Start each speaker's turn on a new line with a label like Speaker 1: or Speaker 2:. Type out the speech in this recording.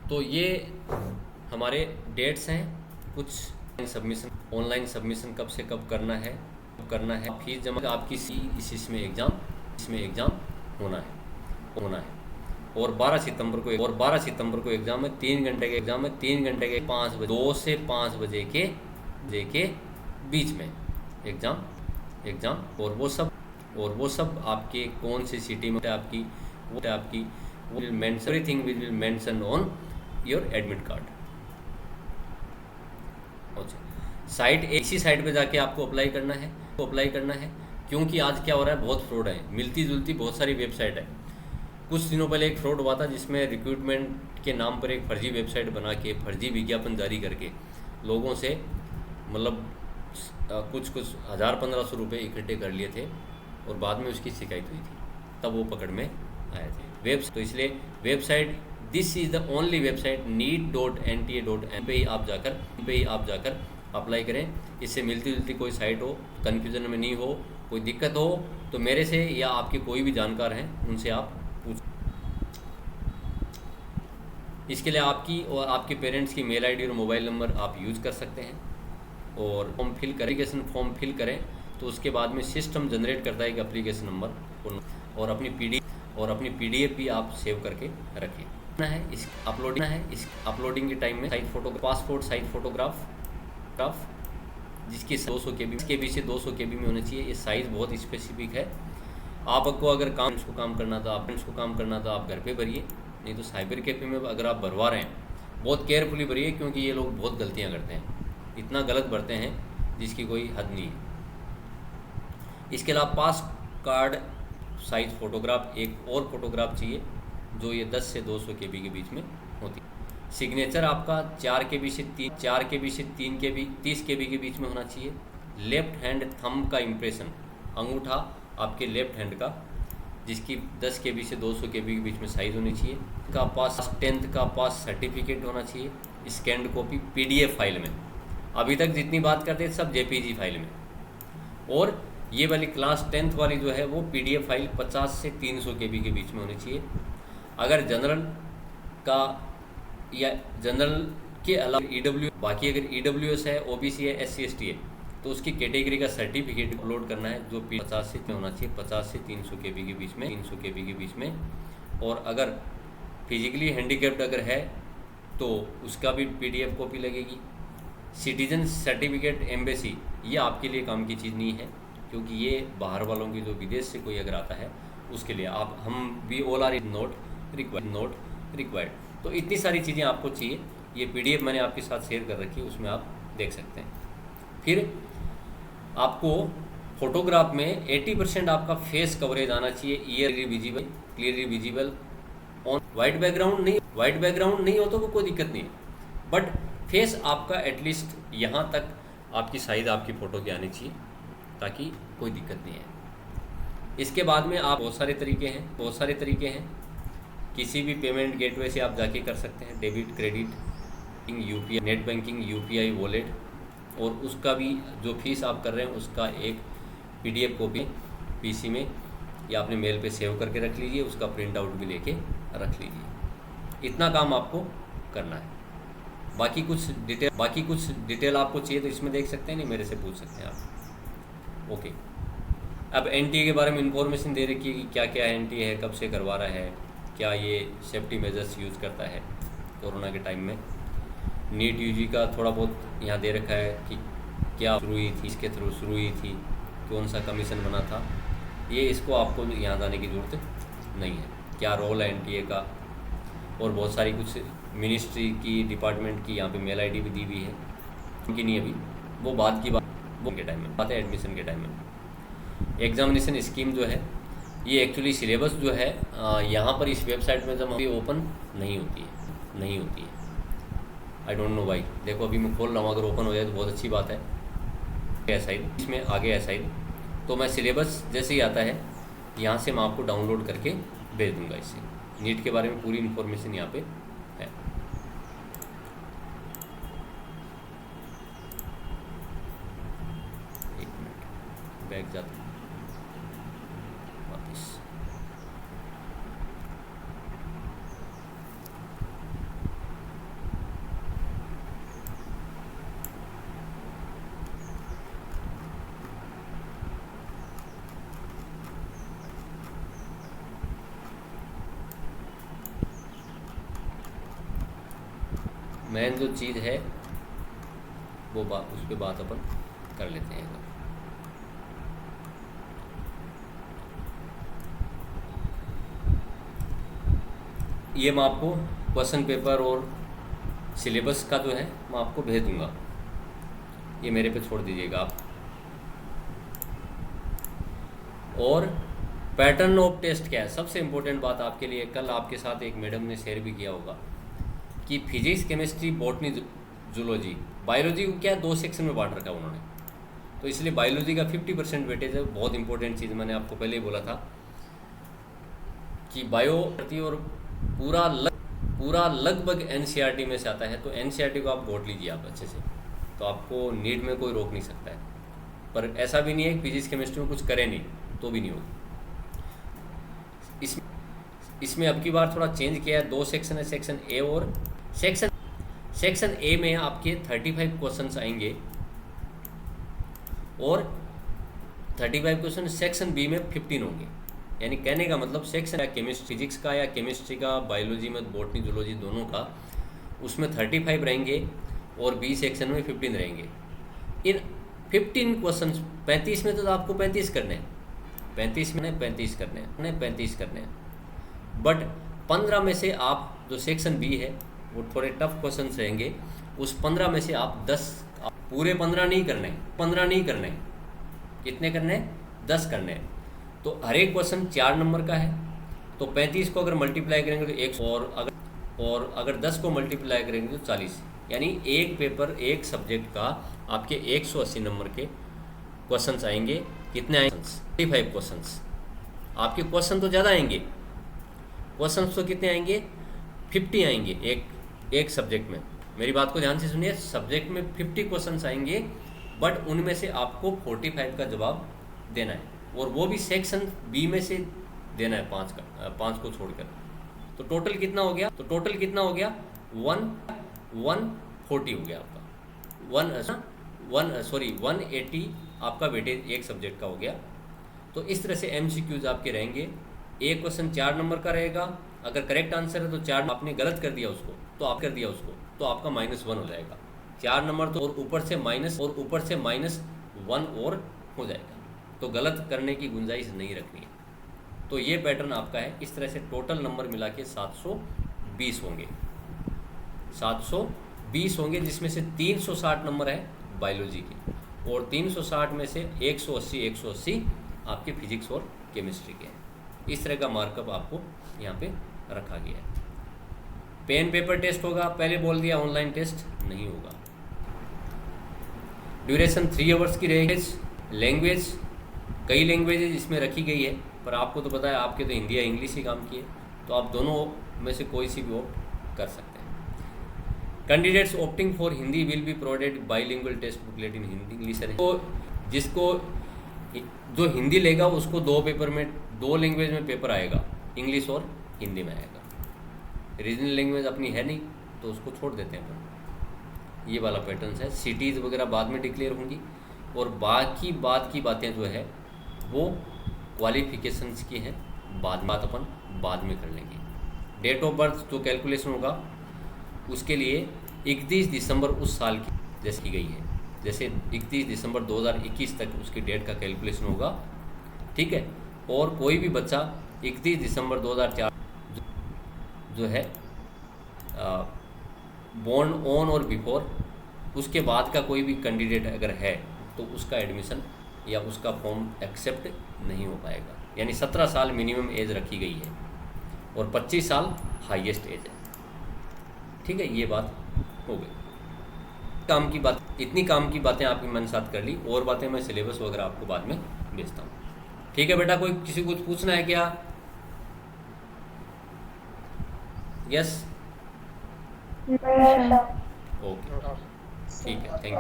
Speaker 1: तो ये हमारे डेट्स हैं। कुछ सबमिशन, ऑनलाइन सबमिशन कब से कब करना है, फीस जमा, आपकी इसमें एग्ज़ाम होना है। और 12 सितंबर को एग्ज़ाम है। 3 घंटे के 5 बजे, 2 से 5 बजे के बीच में एग्ज़ाम। और वो सब आपके कौन सी सिटी में आपकी everything will mention on your admit card. Site, इसी साइट पे जाके आपको अप्लाई करना है। क्योंकि आज क्या हो रहा है, बहुत फ्रॉड है, मिलती जुलती बहुत सारी वेबसाइट है। कुछ दिनों पहले एक फ्रॉड हुआ था जिसमें रिक्रूटमेंट के नाम पर एक फर्जी वेबसाइट बना के फर्जी विज्ञापन जारी करके लोगों से मतलब कुछ 1000-1500 रुपये इकट्ठे कर लिए थे और बाद में उसकी शिकायत हुई थी, तब वो पकड़ में आए थे। तो इसलिए website, this is the only website NEET.NTA.in पे ही आप जाकर अप्लाई करें। इससे मिलती जुलती कोई साइट हो, कन्फ्यूज़न में नहीं हो, कोई दिक्कत हो तो मेरे से या आपके कोई भी जानकार हैं उनसे आप पूछ। इसके लिए आपकी और आपके पेरेंट्स की मेल आईडी और मोबाइल नंबर आप यूज़ कर सकते हैं। और एप्लीकेशन फॉर्म फिल करें तो उसके बाद में सिस्टम जनरेट करता है एक एप्लीकेशन नंबर, और अपनी पीडीएफ भी आप सेव करके रखें। इस अपलोडिंग के टाइम में पासपोर्ट साइज फोटोग्राफ जिसकी 200 KB से 200 KB में होना चाहिए। ये साइज़ बहुत स्पेसिफिक है। आपको अगर काम करना था आप घर पे भरिए, नहीं तो साइबर कैफे में अगर आप भरवा रहे हैं बहुत केयरफुली भरिए, क्योंकि ये लोग बहुत गलतियां करते हैं, इतना गलत भरते हैं जिसकी कोई हद नहीं है। इसके अलावा पास कार्ड साइज फोटोग्राफ, एक और फोटोग्राफ चाहिए जो ये 10 से 200 KB के बीच में होती है। सिग्नेचर आपका 4 KB से 3 KB 30 KB के बीच में होना चाहिए। लेफ्ट हैंड थंब का इम्प्रेशन, अंगूठा आपके लेफ्ट हैंड का, जिसकी 10 KB से 200 KB के बीच में साइज़ होनी चाहिए। का पास 10th का पास सर्टिफिकेट होना चाहिए, स्कैंड कॉपी PDF फाइल में। अभी तक जितनी बात करते थे सब JPG फाइल में, और ये वाली क्लास 10th वाली जो है वो PDF फाइल 50 से 300 KB के बीच में होनी चाहिए। अगर जनरल के अलावा बाकी अगर EWS है, OBC है, SC ST है तो उसकी कैटेगरी का सर्टिफिकेट अपलोड करना है, जो 50 से होना चाहिए, 50 से 300 KB के बीच में। और अगर फिजिकली हैंडीकैप्ड अगर है तो उसका भी PDF कॉपी लगेगी। सिटीजन सर्टिफिकेट एम्बेसी, ये आपके लिए काम की चीज़ नहीं है, क्योंकि ये बाहर वालों की, जो विदेश से कोई अगर आता है उसके लिए हम भी ऑल आर नॉट रिक्वायर्ड। तो इतनी सारी चीज़ें आपको चाहिए। ये PDF मैंने आपके साथ शेयर कर रखी है, उसमें आप देख सकते हैं। फिर आपको फोटोग्राफ में 80% आपका फेस कवरेज आना चाहिए, clearly visible on white background नहीं हो तो कोई दिक्कत नहीं है, बट फेस आपका एटलीस्ट यहाँ तक आपकी साइज़ आपकी फ़ोटो की आनी चाहिए, ताकि कोई दिक्कत नहीं है। इसके बाद में आप बहुत सारे तरीके हैं। किसी भी पेमेंट गेटवे से आप जाके कर सकते हैं, debit, credit, UPI, net banking, UPI wallet, और उसका भी जो फीस आप कर रहे हैं उसका एक PDF कॉपी PC में या अपने मेल पे सेव करके रख लीजिए, उसका प्रिंट आउट भी लेके रख लीजिए। इतना काम आपको करना है। बाकी कुछ डिटेल आपको चाहिए तो इसमें देख सकते हैं, नहीं मेरे से पूछ सकते हैं आप। ओके, अब NTA के बारे में इंफॉर्मेशन दे रखी है कि क्या क्या NTA है, कब से करवा रहा है, क्या ये सेफ्टी मेजर्स यूज़ करता है कोरोना के टाइम में। NEET UG का थोड़ा बहुत यहाँ दे रखा है कि क्या शुरू हुई थी, इसके थ्रू शुरू हुई थी, कौन सा कमीशन बना था। ये इसको आपको यहाँ जाने की ज़रूरत नहीं है, क्या रोल है NTA का। और बहुत सारी कुछ मिनिस्ट्री की, डिपार्टमेंट की यहाँ पे मेल ID भी दी हुई है, उनकी नहीं अभी, वो बाद की बात के टाइम में बात है, एडमिशन के टाइम में। एग्जामिनेशन स्कीम जो है ये एक्चुअली सिलेबस जो है यहाँ पर इस वेबसाइट में जब अभी ओपन नहीं होती है। I don't know why. देखो अभी मैं खोल रहा हूँ, अगर ओपन हो जाए तो बहुत अच्छी बात है। इसमें आगे असाइन, तो मैं सिलेबस जैसे ही आता है यहाँ से मैं आपको डाउनलोड करके भेज दूँगा। इससे नीट के बारे में पूरी इन्फॉर्मेशन यहाँ पे है। एक मिनट, बैक जाता हूँ वापस। मेन जो चीज़ है वो बात, उस पर बात अपन कर लेते हैं। ये मैं आपको क्वेश्चन पेपर और सिलेबस का जो है मैं आपको भेज दूंगा, ये मेरे पे छोड़ दीजिएगा आप। और पैटर्न ऑफ टेस्ट क्या है, सबसे इम्पोर्टेंट बात आपके लिए, कल आपके साथ एक मैडम ने शेयर भी किया होगा कि physics, chemistry, botany, zoology, biology को क्या है 2 सेक्शन में बांट रखा है उन्होंने, तो इसलिए बायोलॉजी का 50% वेटेज है। बहुत इंपॉर्टेंट चीज़ मैंने आपको पहले ही बोला था कि बायो और पूरा लगभग एनसीईआरटी में से आता है, तो एनसीईआरटी को आप घोट लीजिए आप अच्छे से, तो आपको नीट में कोई रोक नहीं सकता है। पर ऐसा भी नहीं है कि फिजिक्स केमिस्ट्री में कुछ करें नहीं तो भी नहीं होगी। इसमें अब की बार थोड़ा चेंज किया है, 2 सेक्शन है, सेक्शन ए और सेक्शन ए में आपके 35 क्वेश्चंस आएंगे और 35 क्वेश्चन, सेक्शन बी में 15 होंगे। यानी कहने का मतलब सेक्शन या केमिस्ट्री, फिजिक्स का या केमिस्ट्री का, बायोलॉजी में, बॉटनी, जूलॉजी दोनों का, उसमें 35 रहेंगे और बी सेक्शन में 15 रहेंगे। इन 15 क्वेश्चन 35 में तो आपको 35 करने हैं, 35 में 35 करने हैं, 35 करने हैं, बट 15 में से आप, जो सेक्शन बी है वो थोड़े टफ क्वेश्चन रहेंगे, उस 15 में से आप 10, पूरे 15 नहीं करने, 15 नहीं करने, कितने करने हैं, 10 करने हैं। तो हर एक क्वेश्चन 4 नंबर का है, तो 35 को अगर मल्टीप्लाई करेंगे तो 100, और अगर 10 को मल्टीप्लाई करेंगे तो 40, यानी एक पेपर, एक सब्जेक्ट का आपके 180 नंबर के क्वेश्चंस आएंगे। कितने आएंगे, 35 क्वेश्चंस। आपके क्वेश्चन तो ज़्यादा आएंगे, क्वेश्चंस तो कितने आएंगे, 50 आएंगे एक सब्जेक्ट में। मेरी बात को ध्यान से सुनिए, सब्जेक्ट में 50 क्वेश्चंस आएंगे, बट उनमें से आपको 45 का जवाब देना है, और वो भी सेक्शन बी में से देना है, 5 को छोड़कर। तो टोटल कितना हो गया, 140 हो गया आपका, 180 आपका वेटेज एक सब्जेक्ट का हो गया। तो इस तरह से एमसीक्यूज आपके रहेंगे। एक क्वेश्चन 4 नंबर का रहेगा, अगर करेक्ट आंसर है तो 4, आपने गलत कर दिया उसको तो आप कर दिया उसको तो आपका -1 हो जाएगा। 4 नंबर तो, और ऊपर से -1 और हो जाएगा, तो गलत करने की गुंजाइश नहीं रखनी है। तो ये पैटर्न आपका है। इस तरह से टोटल नंबर मिला के 720 होंगे, 720 होंगे, जिसमें से 360 नंबर है बायोलॉजी के, और 360 में से 180 आपके फिजिक्स और केमिस्ट्री के हैं। इस तरह का मार्कअप आपको यहाँ पे रखा गया है। पेन पेपर टेस्ट होगा, पहले बोल दिया, ऑनलाइन टेस्ट नहीं होगा। ड्यूरेशन 3 आवर्स की रहेगी। लैंग्वेज, कई लैंग्वेजेज इसमें रखी गई है, पर आपको तो पता है आपके तो हिंदी या इंग्लिश ही काम की है, तो आप दोनों में से कोई सी भी ऑप्ट कर सकते हैं। Candidates opting for Hindi will be provided bilingual text booklet in Hindi English. तो जिसको जो हिंदी लेगा उसको 2 पेपर में, 2 लैंग्वेज में पेपर आएगा, इंग्लिश और हिंदी में आएगा। रीजनल लैंग्वेज अपनी है नहीं तो उसको छोड़ देते हैं अपन। ये वाला पैटर्न है। सिटीज़ वगैरह बाद में डिक्लेयर होंगी, और बाकी बात की बातें जो है वो क्वालिफिकेशंस की हैं, अपन बाद में कर लेंगे। डेट ऑफ बर्थ जो कैलकुलेशन होगा उसके लिए 31 दिसंबर उस साल की जैसे की गई है, जैसे 31 दिसंबर 2021 तक उसकी डेट का कैलकुलेशन होगा, ठीक है। और कोई भी बच्चा 31 दिसंबर 2004 जो है बोर्न ऑन और बिफोर, उसके बाद का कोई भी कैंडिडेट अगर है तो उसका एडमिशन या उसका फॉर्म एक्सेप्ट नहीं हो पाएगा। यानी 17 साल मिनिमम एज रखी गई है और 25 साल हाईएस्ट एज है, ठीक है। ये बात हो गई। काम की बात, इतनी काम की बातें आपकी मैंने साथ कर ली, और बातें मैं सिलेबस वगैरह आपको बाद में भेजता हूँ, ठीक है बेटा। कोई किसी को कुछ पूछना है क्या? यस, ओके, ठीक है, थैंक यू।